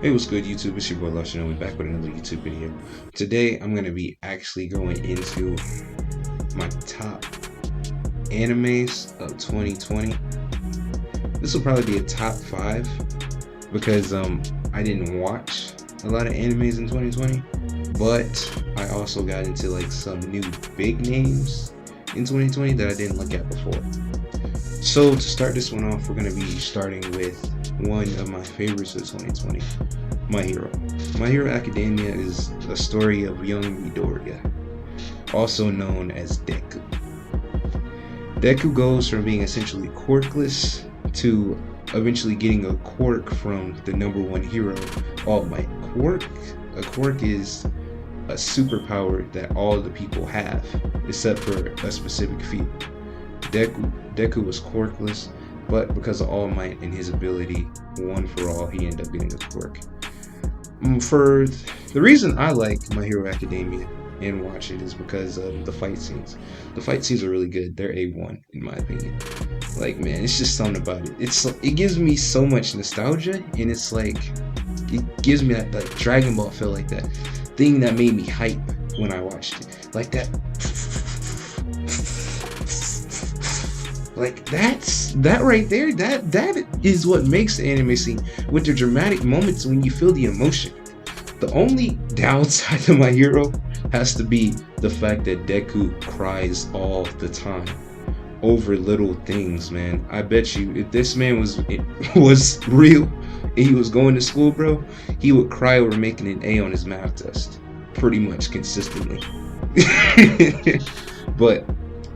Hey, what's good, YouTube? It's your boy Lushin, and we're back with another YouTube video. Today, I'm going to be actually going into my top animes of 2020. This will probably be a top 5 because I didn't watch a lot of animes in 2020, but I also got into like some new big names in 2020 that I didn't look at before. So to start this one off, we're going to be starting with one of my favorites of 2020, My Hero. My Hero Academia is a story of young Midoriya, also known as Deku. Deku goes from being essentially quirkless to eventually getting a quirk from the number one hero, All Might. A quirk is a superpower that all the people have, except for a specific few. Deku was quirkless, but because of All Might and his ability, one for all, he ended up getting a quirk. For the reason I like My Hero Academia and watch it is because of the fight scenes. The fight scenes are really good. They're A1 in my opinion. Like, man, it's just something about it. It gives me so much nostalgia, and it's like it gives me that like Dragon Ball feel, like that thing that made me hype when I watched it. Like that. Like that right there, that is what makes the anime scene, with the dramatic moments when you feel the emotion. The only downside to My Hero has to be the fact that Deku cries all the time over little things, man. I bet you if this man was real and he was going to school, bro, he would cry over making an A on his math test pretty much consistently. But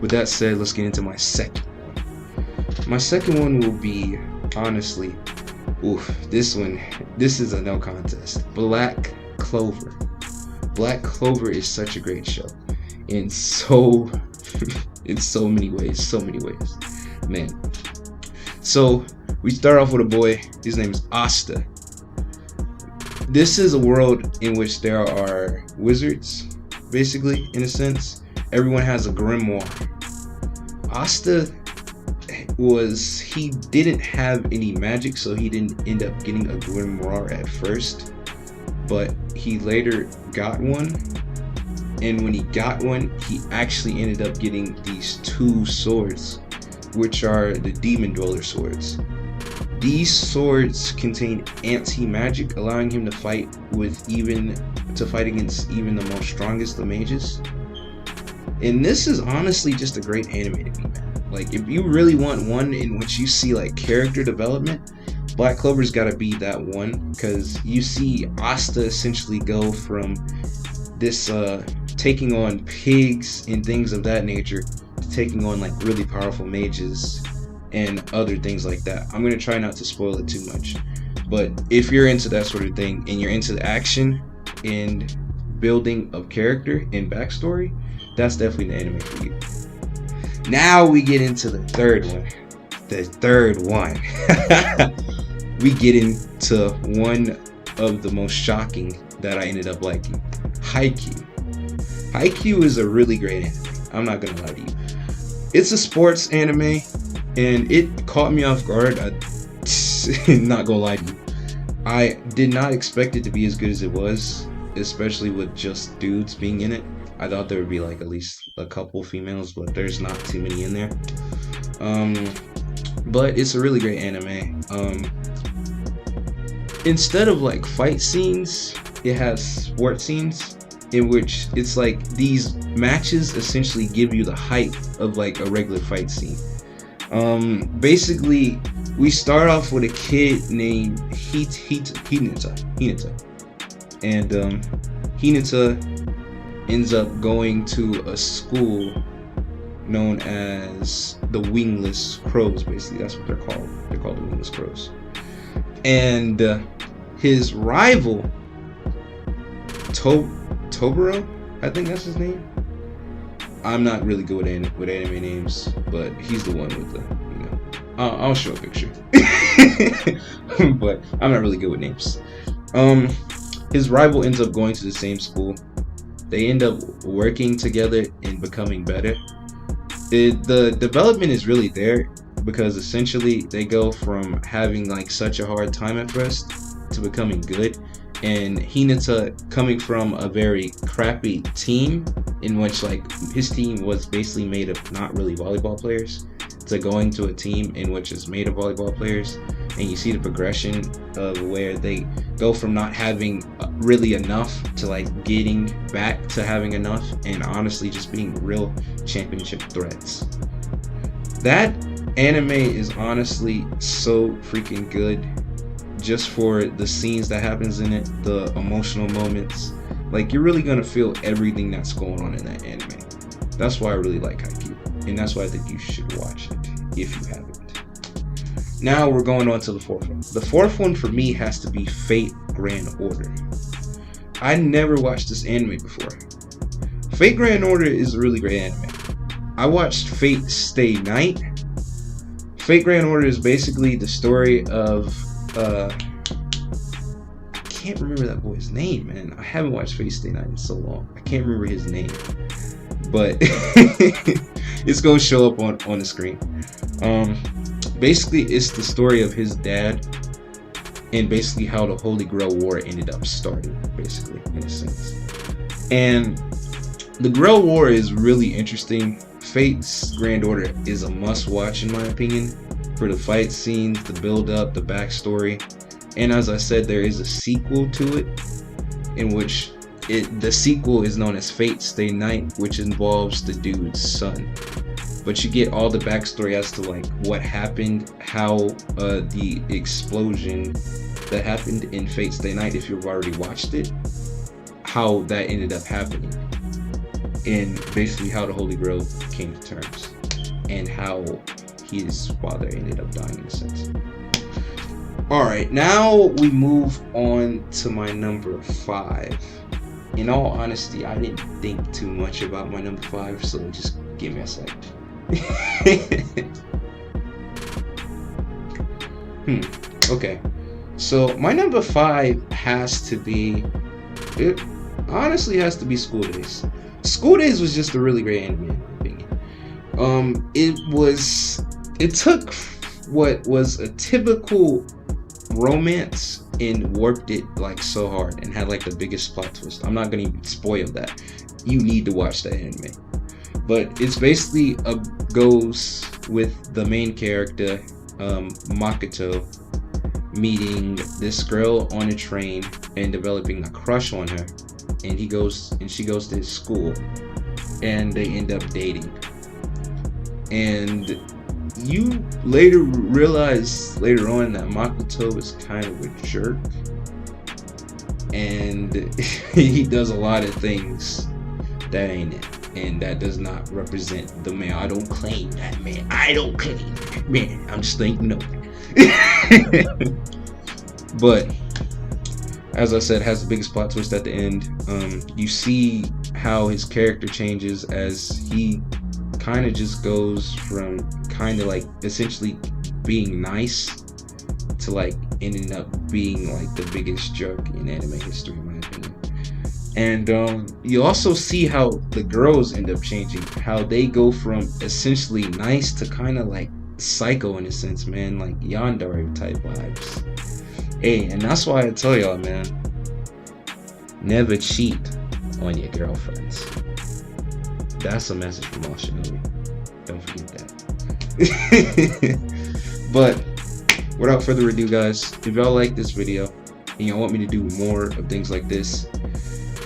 with that said, let's get into my second. My second one will be, honestly, this is a no contest. Black Clover. Black Clover is such a great show in so many ways, man. So we start off with a boy. His name is Asta. This is a world in which there are wizards, basically, in a sense. Everyone has a grimoire. Asta he didn't have any magic, so he didn't end up getting a grimoire at first, but he later got one, and when he got one, he actually ended up getting these two swords, which are the Demon Dweller swords. These swords contain anti-magic, allowing him to fight against even the most strongest of mages. And this is honestly just a great anime to me, man. Like, if you really want one in which you see like character development, Black Clover's gotta be that one, because you see Asta essentially go from this taking on pigs and things of that nature to taking on like really powerful mages and other things like that. I'm gonna try not to spoil it too much, but if you're into that sort of thing and you're into the action and building of character and backstory, that's definitely the anime for you. Now we get into the third one. We get into one of the most shocking that I ended up liking. Haikyuu. Haikyuu is a really great anime. I'm not gonna lie to you. It's a sports anime, and it caught me off guard. Not gonna lie to you. I did not expect it to be as good as it was, especially with just dudes being in it. I thought there would be like at least a couple females, but there's not too many in there. But it's a really great anime. Instead of like fight scenes, it has sport scenes in which it's like these matches essentially give you the hype of like a regular fight scene. Basically, we start off with a kid named Hinata, and Hinata ends up going to a school known as the Wingless Crows. Basically, that's what they're called. They're called the Wingless Crows. And his rival, Toburo, I think that's his name. I'm not really good with anime names, but he's the one with the, I'll show a picture. But I'm not really good with names. His rival ends up going to the same school. They end up working together and becoming better. The development is really there because essentially they go from having like such a hard time at first to becoming good, and Hinata coming from a very crappy team in which like his team was basically made of not really volleyball players to going to a team in which is made of volleyball players, and you see the progression of where they go from not having really enough to like getting back to having enough, and honestly just being real championship threats. That anime is honestly so freaking good, just for the scenes that happens in it, the emotional moments. Like, you're really gonna feel everything that's going on in that anime. That's why I really like Haikyuu, and that's why I think you should watch it if you haven't. Now we're going on to the fourth one. The fourth one for me has to be Fate Grand Order. I never watched this anime before. Fate Grand Order is a really great anime. I watched Fate Stay Night. Fate Grand Order is basically the story of I can't remember that boy's name, man. I haven't watched Fate Stay Night in so long. I can't remember his name, but it's gonna show up on the screen. Basically, it's the story of his dad, and basically how the Holy Grail War ended up starting, basically, in a sense. And the Grail War is really interesting. Fate's Grand Order is a must-watch, in my opinion, for the fight scenes, the build-up, the backstory. And as I said, there is a sequel to it, in which the sequel is known as Fate Stay Night, which involves the dude's son. But you get all the backstory as to like what happened, how the explosion that happened in Fate Stay Night, if you've already watched it, how that ended up happening, and basically how the Holy Grail came to terms, and how his father ended up dying in a sense. Alright, now we move on to my number 5. In all honesty, I didn't think too much about my number 5, so just give me a sec. Okay, so my number 5 has to be, it honestly has to be School Days. School Days was just a really great anime, in my opinion. It took what was a typical romance and warped it like so hard, and had like the biggest plot twist. I'm not gonna spoil that. You need to watch that anime. But it's basically goes with the main character, Makoto, meeting this girl on a train and developing a crush on her, and she goes to his school, and they end up dating. And you later realize later on that Makoto is kind of a jerk, and he does a lot of things that ain't it. And that does not represent the man. I don't claim that man. I don't claim that man. I'm just thinking no. But as I said, has the biggest plot twist at the end. You see how his character changes as he kind of just goes from kind of like essentially being nice to like ending up being like the biggest jerk in anime history, in my opinion. And you also see how the girls end up changing, how they go from essentially nice to kind of like psycho in a sense, man, like yandere type vibes. Hey, and that's why I tell y'all, man, never cheat on your girlfriends. That's a message from all Shinobi. Don't forget that. But without further ado, guys, if y'all like this video and y'all want me to do more of things like this,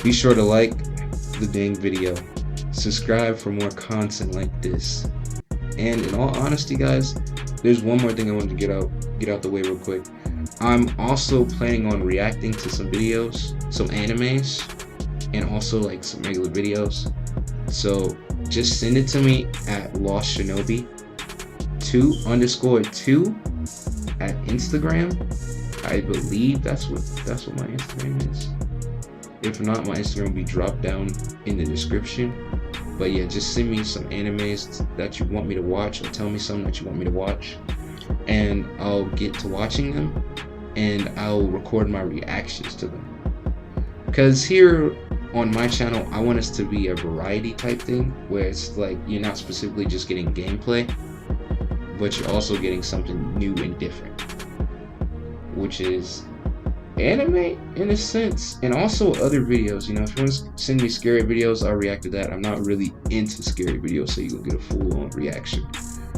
be sure to like the dang video, subscribe for more content like this. And in all honesty, guys, there's one more thing I wanted to get out the way real quick. I'm also planning on reacting to some videos, some animes, and also like some regular videos. So just send it to me at LostShinobi 2_2 at Instagram. I believe that's what my Instagram is. If not, my Instagram will be dropped down in the description. But yeah, just send me some animes that you want me to watch, or tell me something that you want me to watch, and I'll get to watching them, and I'll record my reactions to them. Because here on my channel, I want us to be a variety type thing, where it's like you're not specifically just getting gameplay, but you're also getting something new and different, which is anime in a sense, and also other videos. You know, if you want to send me scary videos, I'll react to that. I'm not really into scary videos, so you'll get a full-on reaction.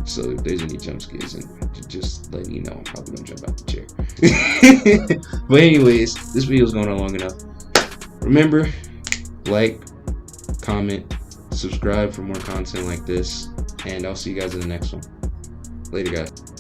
So if there's any jump scares, and just let me know. I'm probably gonna jump out the chair. But anyways, this video's going on long enough. Remember, like, comment, subscribe for more content like this, and I'll see you guys in the next one. Later, guys.